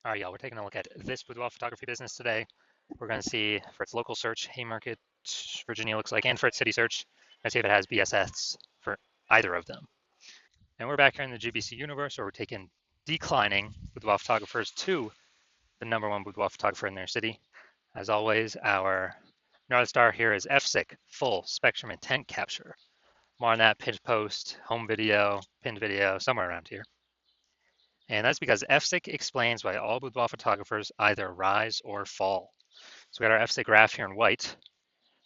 All right, y'all, we're taking a look at this boudoir photography business today. We're going to see for its local search, Haymarket, Virginia looks like, and for its city search, let's see if it has BSS for either of them. And we're back here in the GBC universe where we're taking declining boudoir photographers to the #1 boudoir photographer in their city. As always, our North Star here is FSIC, full spectrum intent capture. More on that pinned post, home video, pinned video, somewhere around here. And that's because FSIC explains why all boudoir photographers either rise or fall. So we got our FSIC graph here in white.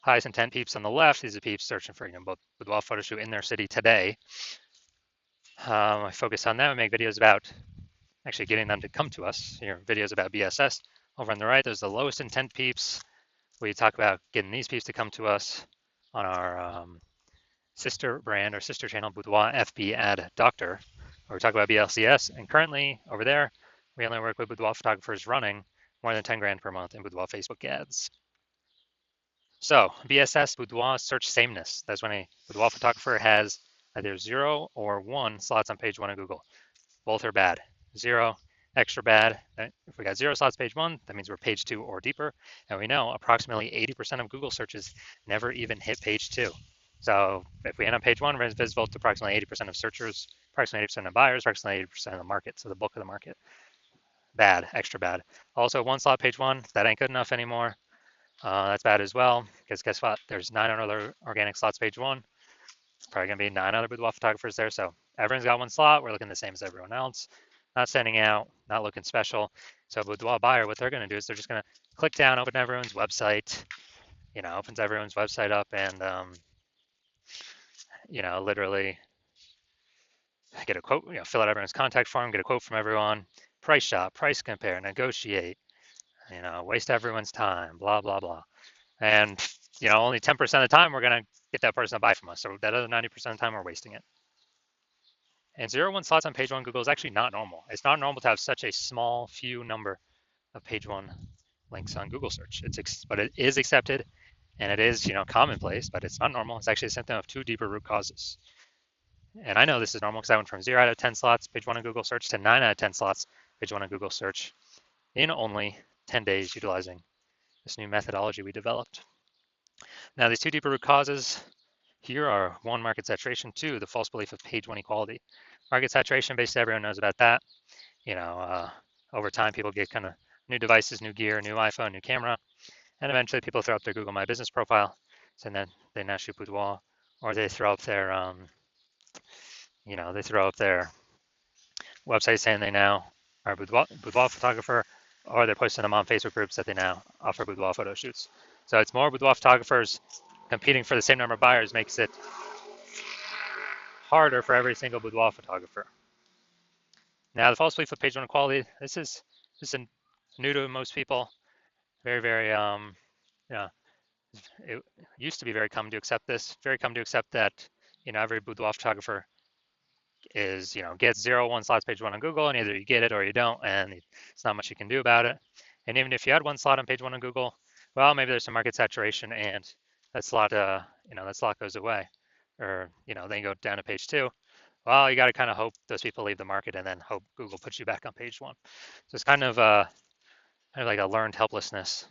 Highest intent peeps on the left, these are peeps searching for both boudoir photo shoot in their city today. I focus on them and make videos about actually getting them to come to us. Here, videos about BSS. Over on the right, there's the lowest intent peeps. We talk about getting these peeps to come to us on our sister brand or sister channel, Boudoir FB Ad Doctor, where we talk about BLCS. And currently, over there, we only work with boudoir photographers running more than 10 grand per month in boudoir Facebook ads. So BSS, boudoir search sameness. That's when a boudoir photographer has either 0 or 1 slots on page 1 of Google. Both are bad. 0, extra bad. If we got 0 slots page 1, that means we're page 2 or deeper. And we know approximately 80% of Google searches never even hit page 2. So if we end on page 1, we're visible to approximately 80% of searchers, approximately 80% of buyers, approximately 80% of the market, so the bulk of the market. Bad, extra bad. Also, 1 slot page 1, that ain't good enough anymore. That's bad as well, because guess what? There's 9 other organic slots page 1. Probably going to be 9 other boudoir photographers there, so everyone's got 1 slot. We're looking the same as everyone else. Not standing out, not looking special. So boudoir buyer, what they're going to do is they're just going to click down, open everyone's website, opens everyone's website up and, literally get a quote, fill out everyone's contact form, get a quote from everyone, price shop, price compare, negotiate, waste everyone's time, blah, blah, blah. And, only 10% of the time we're going to get that person to buy from us. So that other 90% of the time we're wasting it. And 0-1 slots on page 1 Google is actually not normal. It's not normal to have such a small few number of page 1 links on Google search. But it is accepted and it is, commonplace, but it's not normal. It's actually a symptom of 2 deeper root causes. And I know this is normal because I went from 0 out of 10 slots, page 1 on Google search, to 9 out of 10 slots, page 1 on Google search in only 10 days utilizing this new methodology we developed. Now, these 2 deeper root causes here are 1, market saturation, 2, the false belief of page 1 equality. Market saturation, basically everyone knows about that. Over time, people get kind of new devices, new gear, new iPhone, new camera, and eventually people throw up their Google My Business profile, so then they now shoot boudoir, or they throw up their, website saying they now are a boudoir photographer, or they're posting them on Facebook groups that they now offer boudoir photo shoots. So it's more boudoir photographers competing for the same number of buyers makes it harder for every single boudoir photographer. Now, the false belief of page 1 equality, this is new to most people. Very, very, it used to be very common to accept this. Very common to accept that, every boudoir photographer is, gets 0-1 slots page 1 on Google, and either you get it or you don't, and it's not much you can do about it. And even if you had 1 slot on page 1 on Google, well, maybe there's some market saturation, and that slot, that slot goes away, or then you go down to page 2. Well, you got to kind of hope those people leave the market, and then hope Google puts you back on page 1. So it's kind of like a learned helplessness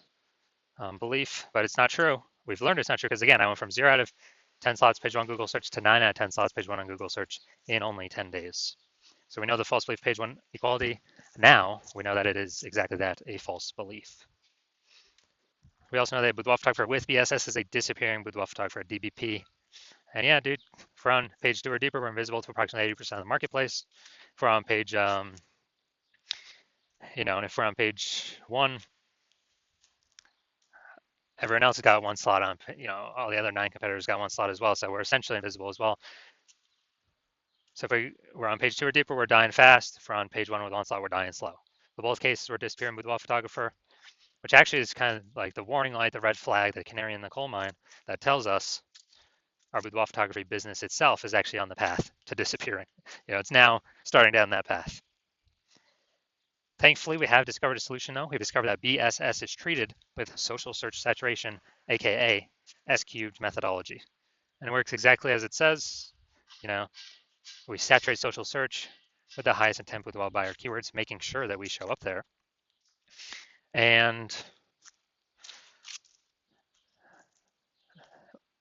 belief, but it's not true. We've learned it's not true because, again, I went from 0 out of 10 slots page 1 Google search to 9 out of 10 slots page 1 on Google search in only 10 days. So we know the false belief page 1 equality. Now we know that it is exactly that, a false belief. We also know that boudoir photographer with BSS is a disappearing boudoir photographer, DBP. And yeah, dude, if we're on page 2 or deeper, we're invisible to approximately 80% of the marketplace. If we're on page, and if we're on page 1, everyone else has got 1 slot on, all the other 9 competitors got 1 slot as well. So we're essentially invisible as well. So if we're on page 2 or deeper, we're dying fast. If we're on page 1 with 1 slot, we're dying slow. In both cases, we're disappearing boudoir photographer, which actually is kind of like the warning light, the red flag, the canary in the coal mine that tells us our boudoir photography business itself is actually on the path to disappearing. It's now starting down that path. Thankfully, we have discovered a solution though. We've discovered that BSS is treated with social search saturation, aka S-cubed methodology. And it works exactly as it says. We saturate social search with the highest intent boudoir buyer keywords, making sure that we show up there. And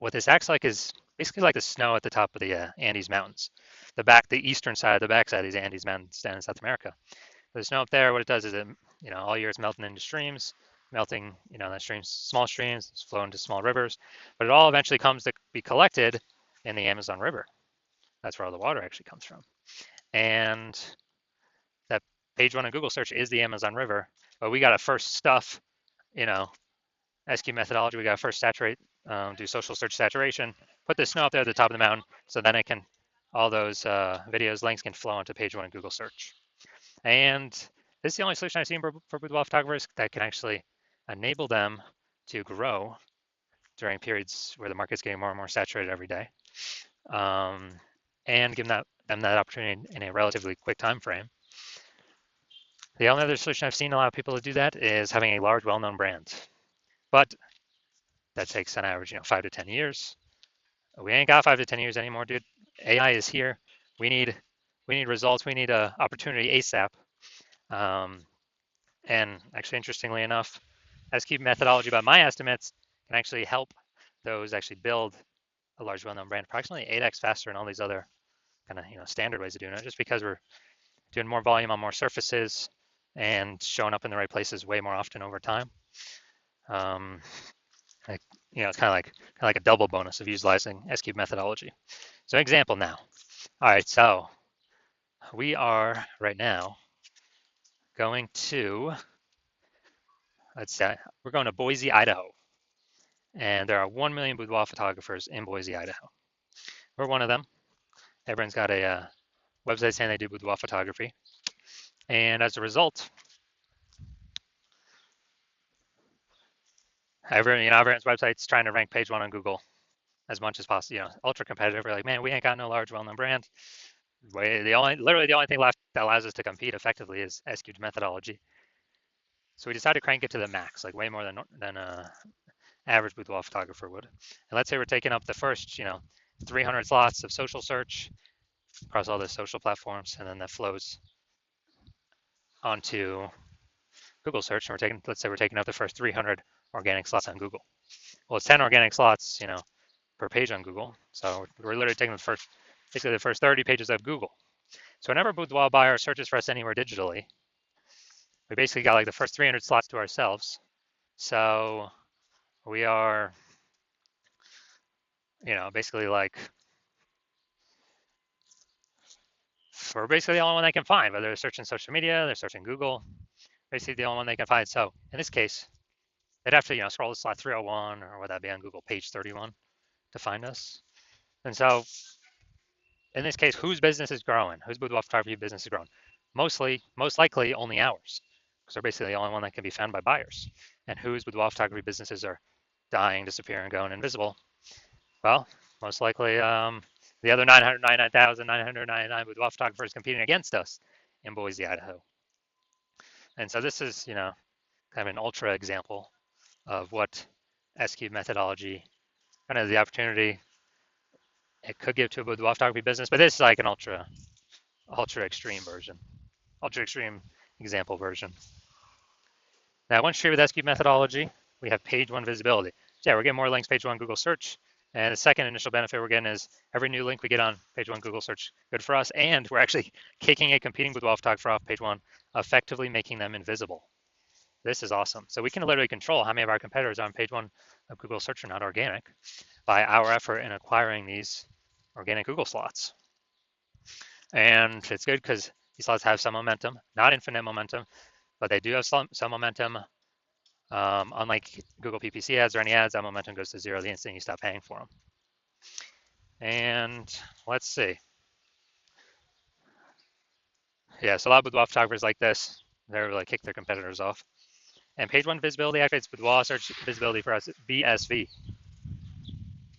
what this acts like is basically like the snow at the top of the Andes Mountains, the eastern side, the backside of these Andes Mountains down in South America. The snow up there, what it does is it, all year it's melting into streams, melting, that streams, small streams, flow into small rivers, but it all eventually comes to be collected in the Amazon River. That's where all the water actually comes from. And that page one in Google search is the Amazon River, but we got to first stuff, you know, SQ methodology. We got to first saturate, do social search saturation, put the snow up there at the top of the mountain, so then it can, all those videos, links can flow into page one in Google search. And this is the only solution I've seen for boudoir photographers that can actually enable them to grow during periods where the market's getting more and more saturated every day, and give them that opportunity in a relatively quick time frame. The only other solution I've seen a lot of people to do that is having a large, well-known brand, but that takes on average, 5 to 10 years. We ain't got 5 to 10 years anymore, dude. AI is here. We need results. We need a opportunity ASAP. And actually, interestingly enough, SQ methodology, by my estimates, can actually help those actually build a large, well-known brand approximately 8x faster than all these other kind of standard ways of doing it, just because we're doing more volume on more surfaces and showing up in the right places way more often over time. It's kind of like a double bonus of utilizing SQ methodology. So example now. All right, so we are right now going to, let's say, we're going to Boise, Idaho. And there are 1 million boudoir photographers in Boise, Idaho. We're one of them. Everyone's got a website saying they do boudoir photography. And as a result, everyone's website's trying to rank page one on Google as much as possible. Ultra competitive. We're like, man, we ain't got no large, well-known brand. Literally the only thing left that allows us to compete effectively is SQ methodology. So we decided to crank it to the max, like way more than average boudoir photographer would. And let's say we're taking up the first, 300 slots of social search across all the social platforms, and then that flows onto Google search. And let's say we're taking up the first 300 organic slots on Google. Well, it's 10 organic slots, per page on Google. So we're literally taking basically the first 30 pages of Google. So whenever a boudoir buyer searches for us anywhere digitally, we basically got like the first 300 slots to ourselves. So we are, basically like, we're basically the only one they can find, whether they're searching social media, they're searching Google, basically the only one they can find. So in this case, they'd have to, scroll to slot 301, or would that be on Google page 31 to find us? And so in this case, whose business is growing? Whose boudoir photography business is growing? Most likely only ours, because they're basically the only one that can be found by buyers. And whose boudoir photography businesses are dying, disappearing, going invisible? Well, most likely the other 999,999 boudoir photographers competing against us in Boise, Idaho. And so this is, kind of an ultra example of what SQ methodology, kind of the opportunity it could give to a boudoir photography business, but this is like an ultra extreme version, ultra extreme example version. Now, once treated with SQ methodology, we have page one visibility. So yeah, we're getting more links page one Google search. And the second initial benefit we're getting is every new link we get on page one Google search, good for us. And we're actually kicking a competing boudoir photographer off page one, effectively making them invisible. This is awesome. So we can literally control how many of our competitors on page one of Google search are not organic by our effort in acquiring these organic Google slots. And it's good because these slots have some momentum, not infinite momentum, but they do have some momentum. Unlike Google PPC ads or any ads, that momentum goes to zero the instant you stop paying for them. And let's see. Yeah, so a lot of boudoir photographers like this, they're like kick their competitors off. And page one visibility activates boudoir search visibility for us, BSV.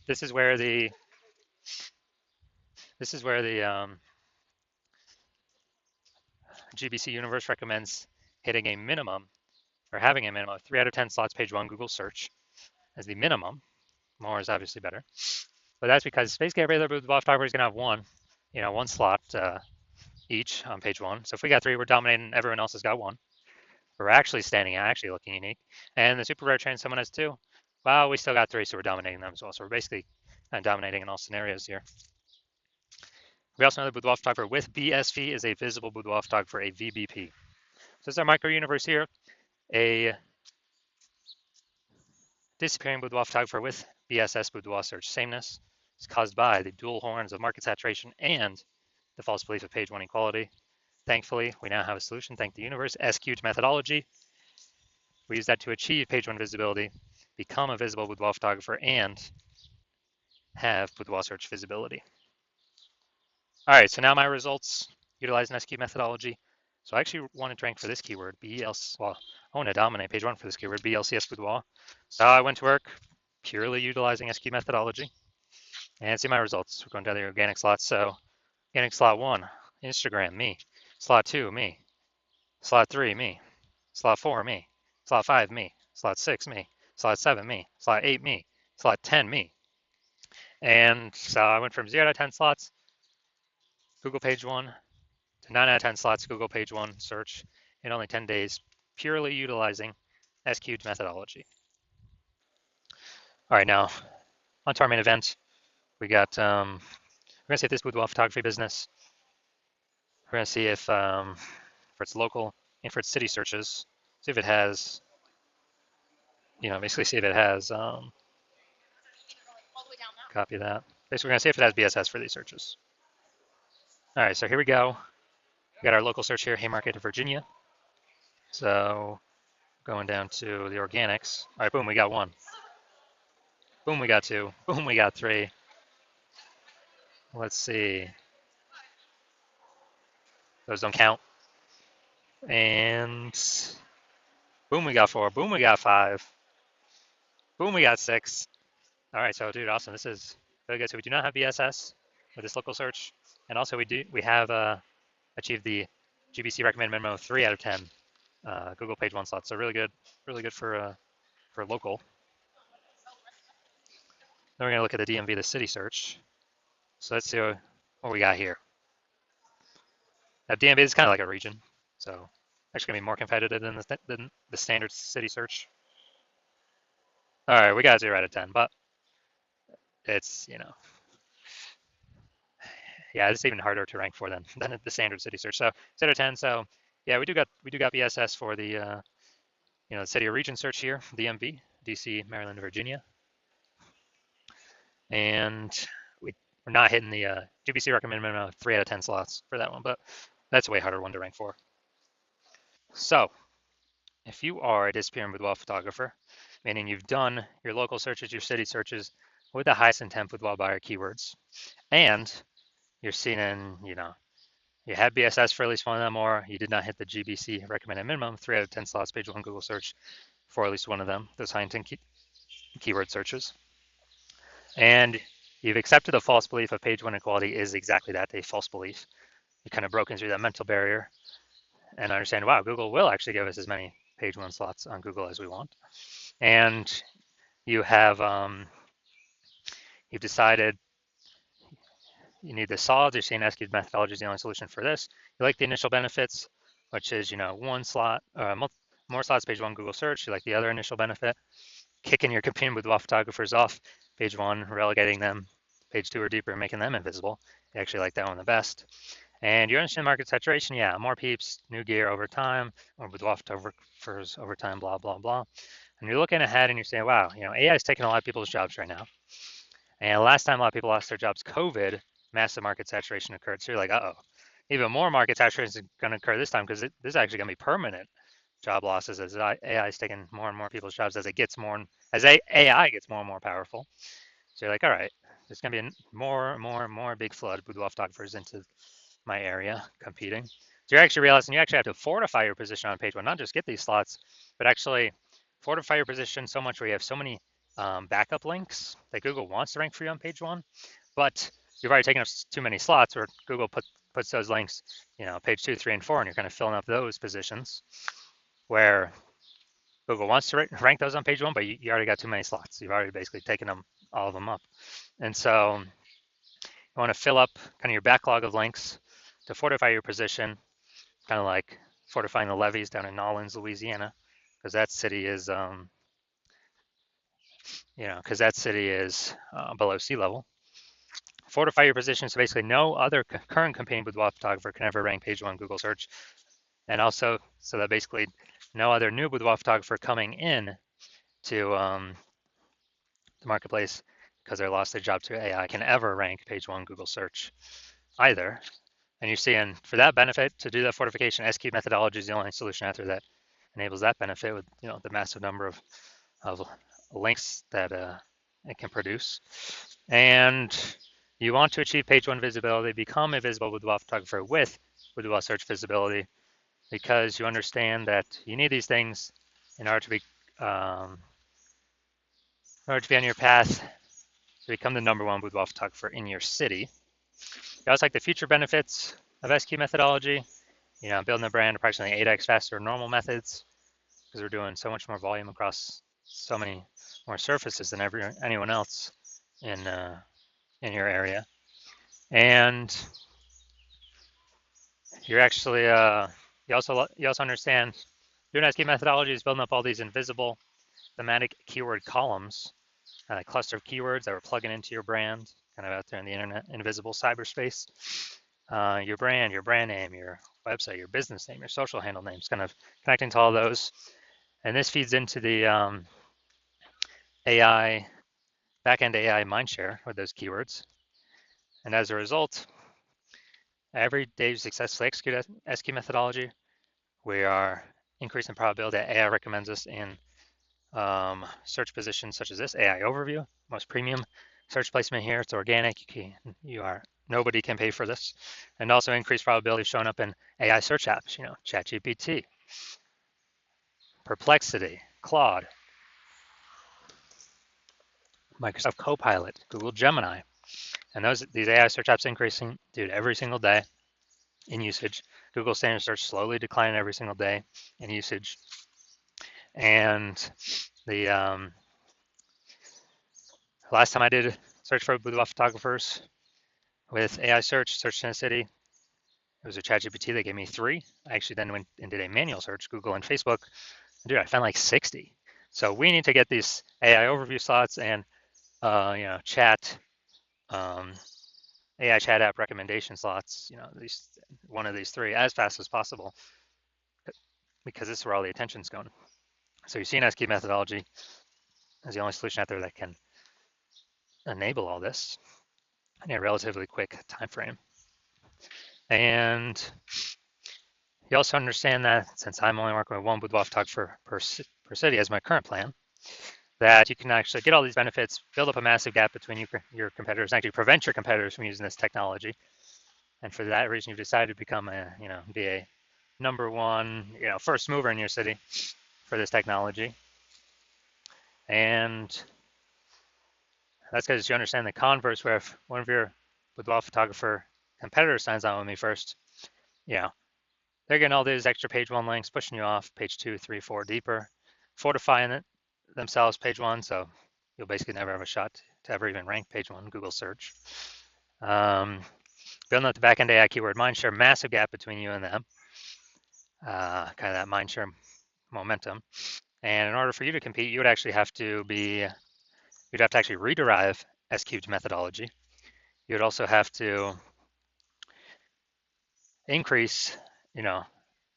This is where the GBC universe recommends hitting a minimum or having a minimum of 3 out of 10 slots page one Google search as the minimum. More is obviously better, but that's because basically every other boudoir photographer is going to have one slot each on page one. So if we got 3, we're dominating. Everyone else has got 1. We're actually standing out, actually looking unique. And the super rare train someone has two. Well, we still got three, so we're dominating them as well. So we're basically dominating in all scenarios here. We also know that Boudoir photographer with BSV is a visible Boudoir photographer, a VBP. So it's our micro universe here. A disappearing Boudoir photographer with BSS Boudoir search sameness is caused by the dual horns of market saturation and the false belief of page one equality. Thankfully, we now have a solution. Thank the universe. SQ'd methodology. We use that to achieve page one visibility, become a visible boudoir photographer, and have boudoir search visibility. All right, so now my results utilize an SQ methodology. So I actually wanted to rank for this keyword, BLC. Well, I want to dominate page one for this keyword, BLCS boudoir. So I went to work purely utilizing SQ methodology. And see my results. We're going down the organic slots. So organic slot 1, Instagram, me. Slot 2, me. Slot 3, me. Slot 4, me. Slot 5, me. Slot 6, me. Slot 7, me. Slot 8, me. Slot 10, me. And so I went from 0 to 10 slots, Google page 1, to 9 out of 10 slots, Google page 1 search in only 10 days, purely utilizing SQ'd methodology. All right, now on to our main event. We got, we're going to see if this boudoir photography business, we're going to see if for its local and for its city searches, see if it has, basically see if it has, copy that. Basically, we're going to see if it has BSS for these searches. All right, so here we go. We got our local search here, Haymarket, Virginia. So going down to the organics. All right, boom, we got 1. Boom, we got 2. Boom, we got 3. Let's see. Those don't count. And boom, we got 4. Boom, we got 5. Boom, we got 6. All right, so dude, awesome. This is really good. So we do not have BSS with this local search, and also we have achieved the GBC recommended minimum of 3 out of 10 Google page 1 slots. So really good for local. Then we're gonna look at the DMV, the city search. So let's see what we got here. Now DMV is kind of like a region, so actually gonna be more competitive than the standard city search. All right, we got 0 out of 10, but it's yeah, it's even harder to rank for than the standard city search. So 0 out of 10. So yeah, we do got BSS for the the city or region search here, DMV, DC, Maryland, Virginia, and we're not hitting the GBC recommended minimum of 3 out of 10 slots for that one, but that's a way harder one to rank for. So if you are a disappearing boudoir photographer, meaning you've done your local searches, your city searches with the highest intent boudoir buyer keywords, and you're seen in, you had BSS for at least one of them, or you did not hit the GBC recommended minimum, 3 out of 10 slots, page 1 Google search for at least one of them, those high intent keyword searches. And you've accepted the false belief of page 1 equality is exactly that, a false belief. You kind of broken through that mental barrier and understand, wow, Google will actually give us as many page 1 slots on Google as we want. And you have, you've decided you need the solids. You're seeing SQ'd methodology is the only solution for this. You like the initial benefits, which is, 1 slot, more slots, page 1 Google search. You like the other initial benefit, kicking your competing boudoir photographers off page 1, relegating them page 2 or deeper, making them invisible. You actually like that one the best. And you're interested in market saturation. Yeah, more peeps, new gear over time, more boudoir photographers over time, blah, blah, blah. And you're looking ahead and you're saying, wow, AI is taking a lot of people's jobs right now. And last time a lot of people lost their jobs, COVID, massive market saturation occurred. So you're like, uh-oh, even more market saturation is going to occur this time because this is actually going to be permanent job losses as AI is taking more and more people's jobs as AI gets more and more powerful. So you're like, all right, there's going to be more and more big flood of boudoir photographers into my area competing. So you're actually realizing you actually have to fortify your position on page 1, not just get these slots, but actually fortify your position so much where you have so many backup links that Google wants to rank for you on page 1, but you've already taken up too many slots where Google puts those links, page 2, 3, and 4, and you're kind of filling up those positions where Google wants to rank those on page 1, but you already got too many slots. You've already basically taken all of them up. And so you want to fill up kind of your backlog of links to fortify your position, kind of like fortifying the levees down in Nolens, Louisiana, because that city is, below sea level. Fortify your position so basically no other current competing boudoir photographer can ever rank page one Google search, and also so that basically no other new boudoir photographer coming in to the marketplace because they lost their job to AI can ever rank page one Google search either. And you're seeing for that benefit to do that fortification, SQ methodology is the only solution out there that enables that benefit with the massive number of links that it can produce. And you want to achieve page one visibility, become a visible boudoir photographer with boudoir search visibility, because you understand that you need these things in order to be on your path to become the #1 boudoir photographer in your city. You also like the future benefits of SQ methodology, building a brand approximately 8x faster than normal methods, because we're doing so much more volume across so many more surfaces than anyone else in your area. And you're actually you also understand doing SQ methodology is building up all these invisible thematic keyword columns, a cluster of keywords that we're plugging into your brand, kind of out there in the internet, invisible cyberspace. Your brand name, your website, your business name, your social handle names, kind of connecting to all those. And this feeds into the AI, backend AI mindshare with those keywords. And as a result, every day you successfully execute SQ methodology, we are increasing the probability that AI recommends us in search positions such as this AI overview, most premium search placement here. It's organic. Nobody can pay for this, and also increased probability of showing up in AI search apps. ChatGPT, Perplexity, Claude, Microsoft Copilot, Google Gemini, and these AI search apps increasing, dude, every single day in usage. Google standard search slowly declining every single day in usage, and the last time I did search for boudoir photographers with AI search in a city, it was a ChatGPT. They gave me 3. I actually then went and did a manual search, Google and Facebook. Dude, I found like 60. So we need to get these AI overview slots and chat AI chat app recommendation slots. One of these 3 as fast as possible, because this is where all the attention's going. So you're seeing SQ methodology as the only solution out there that can enable all this in a relatively quick time frame. And you also understand that since I'm only working with one boudoir photographer per city as my current plan, that you can actually get all these benefits, build up a massive gap between your competitors, and actually prevent your competitors from using this technology. And for that reason, you've decided to become be a #1, first mover in your city for this technology. And that's because you understand the converse, where if one of your boudoir photographer competitors signs on with me first, they're getting all these extra page 1 links, pushing you off page 2, 3, 4 deeper, fortifying it themselves page 1, so you'll basically never have a shot to ever even rank page 1 Google search. Building up the backend AI keyword mindshare, massive gap between you and them, kind of that mindshare momentum. And in order for you to compete, you'd actually have to actually rederive SQ'd methodology. You'd also have to increase,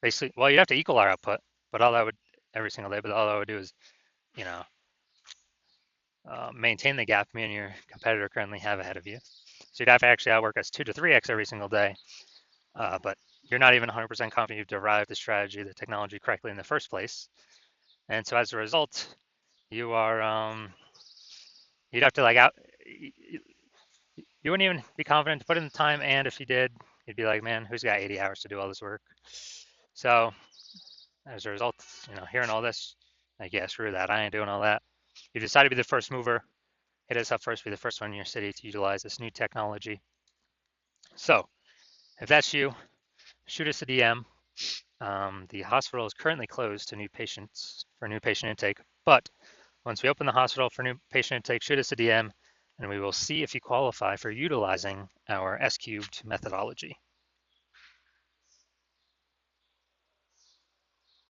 basically, well, you'd have to equal our output, but all that would every single day, but all I would do is, maintain the gap me and your competitor currently have ahead of you. So you'd have to actually outwork us 2 to 3x every single day, but you're not even 100% confident you've derived the strategy, the technology correctly in the first place. And so as a result, you are, you'd have to you wouldn't even be confident to put in the time, and if you did, you'd be like, man, who's got 80 hours to do all this work? So as a result, hearing all this, like, yeah, screw that, I ain't doing all that. You decide to be the first mover, hit us up first, be the first one in your city to utilize this new technology. So if that's you, shoot us a DM. The hospital is currently closed to new patients for new patient intake, but once we open the hospital for new patient intake, shoot us a DM, and we will see if you qualify for utilizing our SQ'd methodology.